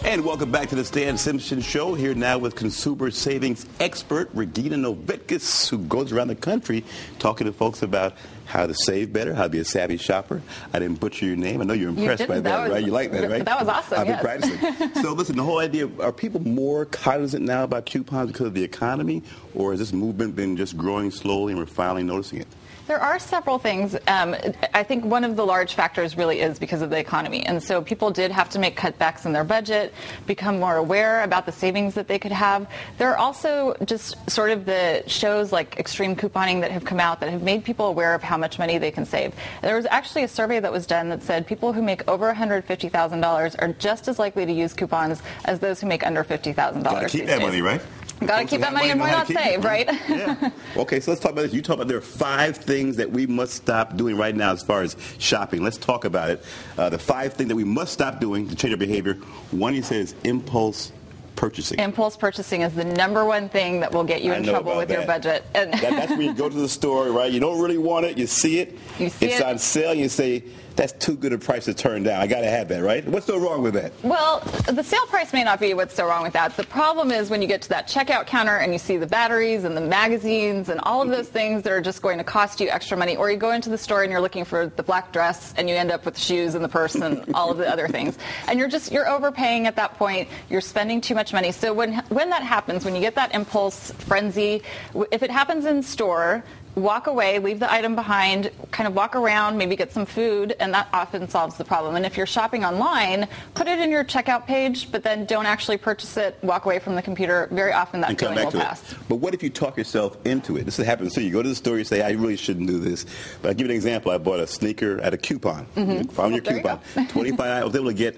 And welcome back to the Stan Simpson Show. Here now with consumer savings expert Regina Novitkus, who goes around the country talking to folks about how to save better, how to be a savvy shopper. I didn't butcher your name. I know you're impressed by that, right? You like that, right? That was awesome. I've been practicing. So listen, the whole idea, are people more cognizant now about coupons because of the economy, or has this movement been just growing slowly and we're finally noticing it? There are several things. I think one of the large factors really is because of the economy. And so people did have to make cutbacks in their budget, become more aware about the savings that they could have. There are also just sort of the shows like extreme couponing that have come out that have made people aware of how much money they can save. There was actually a survey that was done that said people who make over $150,000 are just as likely to use coupons as those who make under $50,000. Got to keep that money, right? Got to keep that money and why not save, right? Yeah. Okay, so let's talk about this. You talk about there are 5 things that we must stop doing right now as far as shopping. Let's talk about it. The 5 things that we must stop doing to change our behavior. One, you say, is impulse purchasing. Impulse purchasing is the #1 thing that will get you in trouble with your budget. And that's when you go to the store, right? You don't really want it. You see it. It's on sale. You say, that's too good a price to turn down. I got to have that, right? What's so wrong with that? Well, the sale price may not be what's so wrong with that. The problem is when you get to that checkout counter and you see the batteries and the magazines and all of those things that are just going to cost you extra money, or you go into the store and you're looking for the black dress and you end up with the shoes and the purse and all of the other things. And you're overpaying at that point. You're spending too much money. So when that happens, when you get that impulse frenzy, if it happens in store, walk away, leave the item behind, kind of walk around, maybe get some food, and that often solves the problem. And if you're shopping online, put it in your checkout page, but then don't actually purchase it, walk away from the computer. Very often that feeling will pass. But what if you talk yourself into it? This happens. So you go to the store, you say, I really shouldn't do this. But I'll give you an example. I bought a sneaker at a coupon. Found your coupon. 25. I was able to get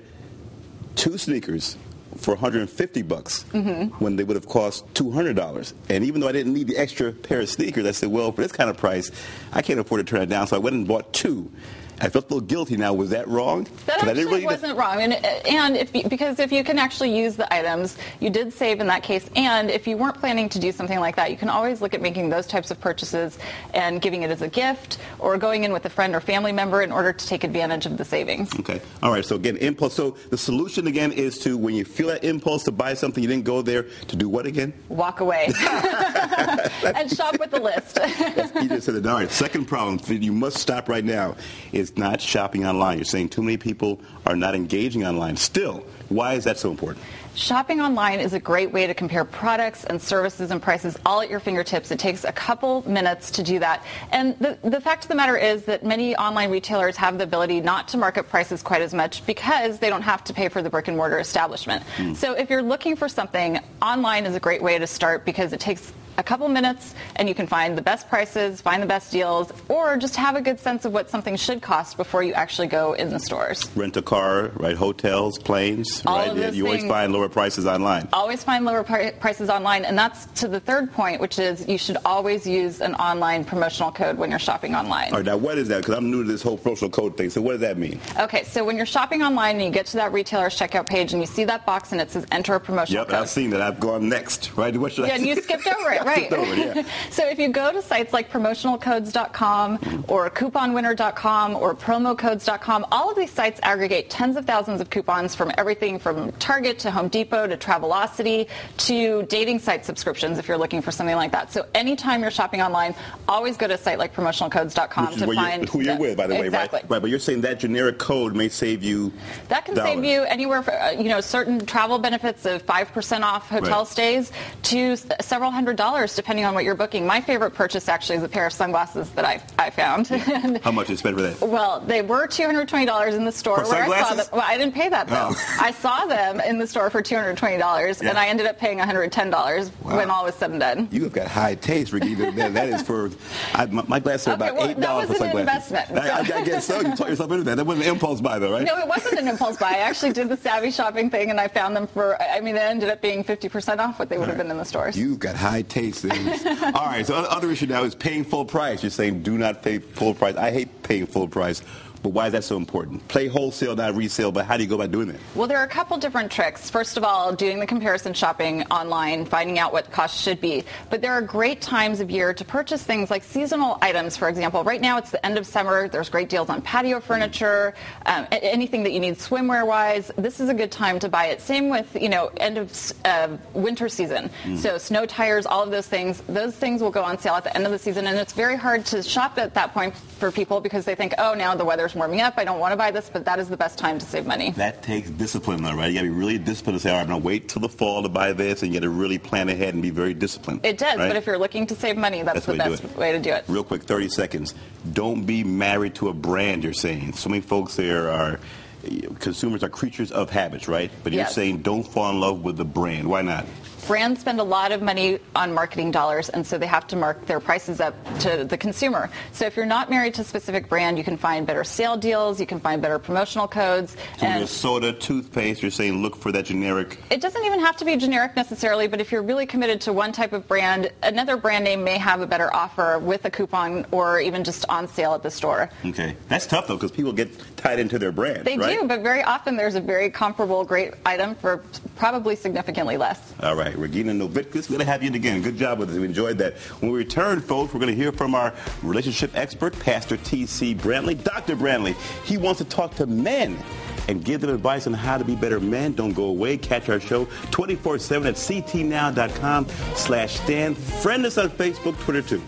2 sneakers for $150 when they would have cost $200. And even though I didn't need the extra pair of sneakers, I said, well, for this kind of price, I can't afford to turn it down. So I went and bought 2. I felt a little guilty now. Was that wrong? That actually wasn't wrong. Because if you can actually use the items, you did save in that case. And if you weren't planning to do something like that, you can always look at making those types of purchases and giving it as a gift or going in with a friend or family member in order to take advantage of the savings. Okay. All right. So again, impulse. So the solution again is to, when you feel that impulse to buy something, you didn't go there, to do what again? Walk away. And shop with the list. You just said it. All right. Second problem you must stop right now is not shopping online. You're saying too many people are not engaging online. Still, why is that so important? Shopping online is a great way to compare products and services and prices all at your fingertips. It takes a couple minutes to do that. And the fact of the matter is that many online retailers have the ability not to mark up prices quite as much because they don't have to pay for the brick and mortar establishment. So if you're looking for something, online is a great way to start because it takes a couple minutes and you can find the best prices, find the best deals, or just have a good sense of what something should cost before you actually go in the stores. Rent a car, right? Hotels, planes, all right? Of those you always find lower prices online. Always find lower prices online, and that's to the third point, which is you should always use an online promotional code when you're shopping online. All right, now what is that? Because I'm new to this whole promotional code thing, so what does that mean? Okay, so when you're shopping online and you get to that retailer's checkout page and you see that box and it says enter a promotional code. Yep, I've seen that. I've gone next, right? What should I and you skipped over it, right? Skipped over it, yeah. So if you go to sites like promotionalcodes.com or couponwinner.com or promocodes.com, all of these sites aggregate tens of thousands of coupons from everything from Target to Home Depot to Travelocity to dating site subscriptions if you're looking for something like that. So anytime you're shopping online, always go to a site like promotionalcodes.com to find who you're with, by the way, right? Right, but you're saying that generic code may save you That can save you anywhere from, certain travel benefits of 5% off hotel stays to several $100s depending on what you're booking. My favorite purchase actually is a pair of sunglasses that I found. How much did you spend for that? Well, they were $220 in the store where I saw them. Well, I didn't pay that though. Oh. I saw them in the store for $220 and I ended up paying $110 when all was said and done. You have got high taste, Regina. That is for my glasses are about $8 that was for an investment. I guess so. You talked yourself into that. That wasn't an impulse buy though, right? No, it wasn't an impulse buy. I actually did the savvy shopping thing and I found them for, it ended up being 50% off what they would have been in the stores. You've got high taste. All right, so the other issue now is paying full price. You're saying do not pay full price. I hate paying full price. But why is that so important? Play wholesale, not resale, but how do you go about doing that? Well, there are a couple different tricks. First of all, doing the comparison shopping online, finding out what costs should be. But there are great times of year to purchase things like seasonal items, for example. Right now, it's the end of summer. There's great deals on patio furniture, anything that you need swimwear-wise. This is a good time to buy it. Same with, end of winter season. So snow tires, all of those things will go on sale at the end of the season. And it's very hard to shop at that point for people because they think, oh, now the weather's warming up. I don't want to buy this, but that is the best time to save money. That takes discipline, though, right? You got to be really disciplined to say, all right, I'm going to wait till the fall to buy this, and you got to really plan ahead and be very disciplined. It does, right? But if you're looking to save money, that's the best way to do it. Real quick, 30 seconds. Don't be married to a brand, you're saying. So many folks there are, consumers are creatures of habits, right? But you're saying don't fall in love with the brand. Why not? Brands spend a lot of money on marketing dollars, and so they have to mark their prices up to the consumer. So if you're not married to a specific brand, you can find better sale deals, you can find better promotional codes. So and soda, toothpaste, you're saying look for that generic? It doesn't even have to be generic necessarily, but if you're really committed to one type of brand, another brand name may have a better offer with a coupon or even just on sale at the store. Okay. That's tough, though, because people get tied into their brand, They do, but very often there's a very comparable great item for probably significantly less. All right. Regina Novitkus, we're going to have you in again. Good job with it. We enjoyed that. When we return, folks, we're going to hear from our relationship expert, Pastor T.C. Brantley. Dr. Brantley, he wants to talk to men and give them advice on how to be better men. Don't go away. Catch our show 24/7 at ctnow.com/stand. Friend us on Facebook, Twitter, too.